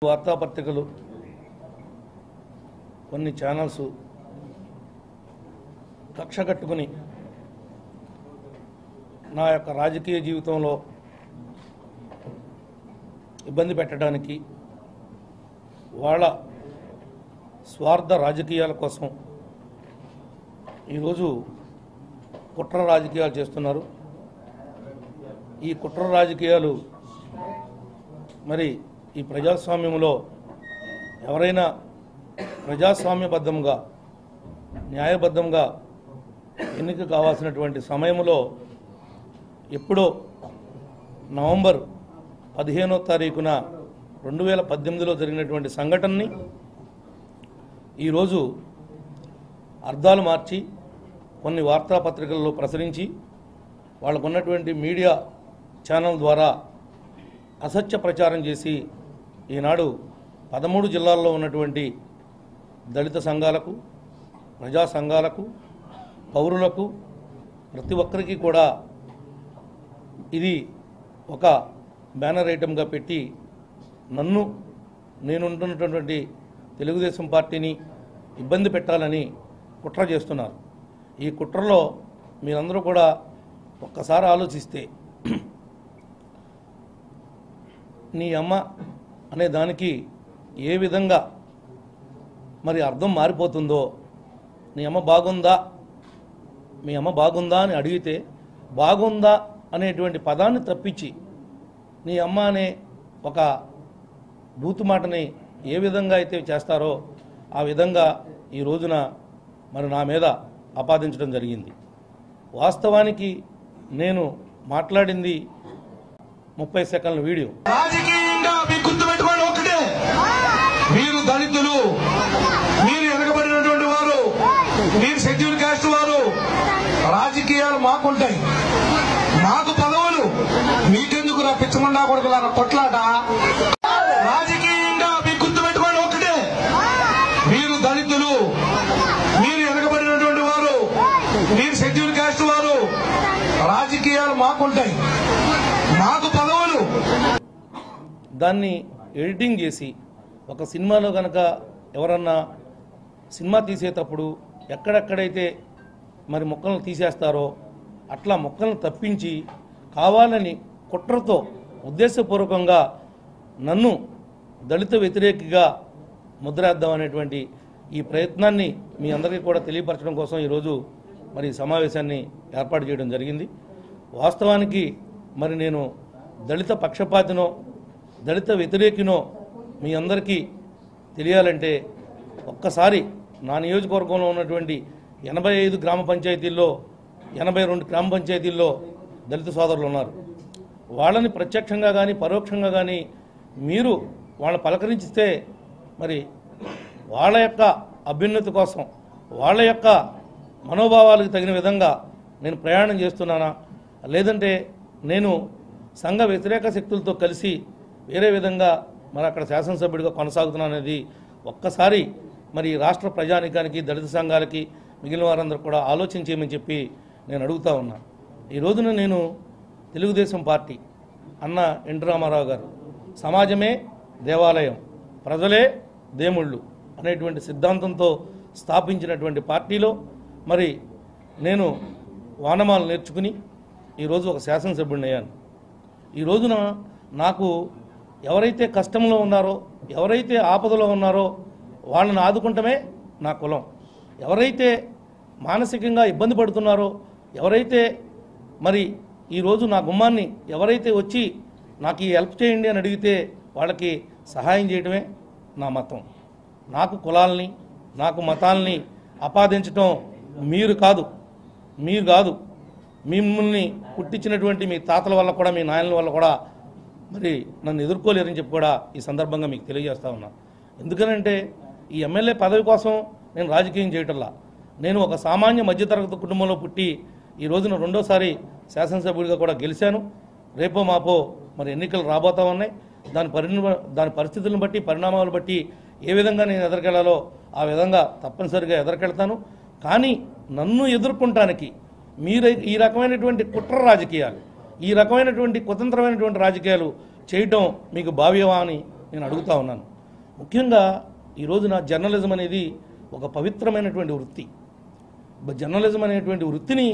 వార్తాపత్రికలు కొన్ని ఛానల్స్ కక్ష కట్టుకుని నా యొక్క రాజకీయ జీవితంలో ఇబ్బంది పెట్టడానికి వాళ్ళ స్వార్థ రాజకీయాల కోసం ఈరోజు కుట్ర రాజకీయాలు చేస్తున్నారు। ఈ కుట్ర రాజకీయాలు మరి ఈ ప్రజాస్వామ్యంలో ఎవరైనా ప్రజాస్వామ్యబద్ధంగా న్యాయబద్ధంగా ఎన్నిక కావాల్సినటువంటి సమయంలో ఎప్పుడో నవంబర్ 15వ తారీఖున 2018లో జరిగినటువంటి సంఘటనని ఈరోజు అర్థాలు మార్చి కొన్ని వార్తాపత్రికల్లో ప్రసరించి వాళ్ళకున్నటువంటి మీడియా ఛానల్ ద్వారా అసత్య ప్రచారం చేసి ఈనాడు 13 జిల్లాల్లో ఉన్నటువంటి దళిత సంఘాలకు ప్రజా సంఘాలకు పౌరులకు ప్రతి ఒక్కరికి కూడా ఇది ఒక బ్యానర్ ఐటమ్గా పెట్టి నన్ను నేనుంటున్నటువంటి తెలుగుదేశం పార్టీని ఇబ్బంది పెట్టాలని కుట్ర చేస్తున్నారు। ఈ కుట్రలో మీరందరూ కూడా ఒక్కసారి ఆలోచిస్తే నీ అమ్మ అనే దానికి ఏ విధంగా మరి అర్థం మారిపోతుందో, నీ అమ్మ బాగుందా, మీ అమ్మ బాగుందా అని అడిగితే బాగుందా అనేటువంటి పదాన్ని తప్పించి నీ అమ్మ అనే ఒక బూతు మాటని ఏ విధంగా అయితే చేస్తారో ఆ విధంగా ఈ రోజున మరి నా మీద ఆపాదించడం జరిగింది। వాస్తవానికి నేను మాట్లాడింది 30 సెకండ్ల వీడియో। రాజకీయంగా మీ గుర్తుపెట్టుకోండి ఒకటే, మీరు దళితులు, మీరు వెనకబడినటువంటి వారు, మీరు షెడ్యూల్ కాస్ట్ వారు, రాజకీయాలు మాకుంటాయి, మాకు పదవులు, మీకెందుకు రప్పించమన్నా కొడుకులారా కొట్లాట। రాజకీయంగా మీ గుర్తుపెట్టుకోండి ఒకటే, మీరు దళితులు, మీరు వెనకబడినటువంటి వారు, మీరు షెడ్యూల్ కాస్ట్ వారు, రాజకీయాలు మాకుంటాయి, మాకు పదవులు। దాన్ని ఎడిటింగ్ చేసి ఒక సినిమాలో కనుక ఎవరన్నా సినిమా తీసేటప్పుడు ఎక్కడెక్కడైతే మరి మొక్కలను తీసేస్తారో అట్లా మొక్కలను తప్పించి కావాలని కుట్రతో ఉద్దేశపూర్వకంగా నన్ను దళిత వ్యతిరేకిగా ముద్రేద్దాం అనేటువంటి ఈ ప్రయత్నాన్ని మీ అందరికీ కూడా తెలియపరచడం కోసం ఈరోజు మరి సమావేశాన్ని ఏర్పాటు చేయడం జరిగింది। వాస్తవానికి మరి నేను దళిత పక్షపాతినో దళిత వ్యతిరేకినో మీ అందరికీ తెలియాలంటే ఒక్కసారి నా నియోజకవర్గంలో ఉన్నటువంటి 85 గ్రామ పంచాయతీల్లో 82 గ్రామ పంచాయతీల్లో దళిత సోదరులు ఉన్నారు। వాళ్ళని ప్రత్యక్షంగా కానీ పరోక్షంగా కానీ మీరు వాళ్ళని పలకరించితే మరి వాళ్ళ యొక్క అభ్యున్నతి కోసం వాళ్ళ యొక్క మనోభావాలకు తగిన విధంగా నేను ప్రయాణం చేస్తున్నానా, లేదంటే నేను సంఘ వ్యతిరేక శక్తులతో కలిసి వేరే విధంగా మరి అక్కడ శాసనసభ్యుడిగా కొనసాగుతున్నాను అనేది ఒక్కసారి మరి రాష్ట్ర ప్రజానికానికి దళిత సంఘాలకి మిగిలిన వారందరూ కూడా ఆలోచించేయమని చెప్పి నేను అడుగుతా ఉన్నా। ఈ రోజున నేను తెలుగుదేశం పార్టీ అన్న ఎన్టీ రామారావు గారు సమాజమే దేవాలయం, ప్రజలే దేవుళ్ళు అనేటువంటి సిద్ధాంతంతో స్థాపించినటువంటి పార్టీలో మరి నేను వానమాలు నేర్చుకుని ఈరోజు ఒక శాసనసభ్యుడిని అయ్యాను। ఈ రోజున నాకు ఎవరైతే కష్టంలో ఉన్నారో, ఎవరైతే ఆపదలో ఉన్నారో వాళ్ళని ఆదుకుంటమే నా కులం, ఎవరైతే మానసికంగా ఇబ్బంది పడుతున్నారో, ఎవరైతే మరి ఈరోజు నా గుమ్మాన్ని ఎవరైతే వచ్చి నాకు ఈ హెల్ప్ చేయండి అని అడిగితే వాళ్ళకి సహాయం చేయడమే నా మతం। నాకు కులాల్ని నాకు మతాల్ని ఆపాదించడం మీరు కాదు మిమ్మల్ని పుట్టించినటువంటి మీ తాతల వల్ల కూడా మీ నాయనల వల్ల కూడా మరి నన్ను ఎదుర్కోలేరని చెప్పి కూడా ఈ సందర్భంగా మీకు తెలియజేస్తా ఉన్నా। ఎందుకనంటే ఈ ఎమ్మెల్యే పదవి కోసం నేను రాజకీయం చేయటంలా, నేను ఒక సామాన్య మధ్యతరగతి కుటుంబంలో పుట్టి ఈ రోజున రెండోసారి శాసనసభ్యుడిగా కూడా గెలిచాను। రేపో మాపో మరి ఎన్నికలు రాబోతా ఉన్నాయి, దాని పరిస్థితులను బట్టి పరిణామాలను బట్టి ఏ విధంగా నేను ఎదుర్కెళ్లాలో ఆ విధంగా తప్పనిసరిగా ఎదుర్కెళ్తాను। కానీ నన్ను ఎదుర్కొనడానికి మీరు ఈ రకమైనటువంటి కుట్ర రాజకీయాలు, ఈ రకమైనటువంటి కుతంత్రమైనటువంటి రాజకీయాలు చేయటం మీకు భావ్యమా అని నేను అడుగుతా ఉన్నాను. ముఖ్యంగా ఈ రోజున జర్నలిజం అనేది ఒక పవిత్రమైనటువంటి వృత్తి. జర్నలిజం అనేటువంటి వృత్తిని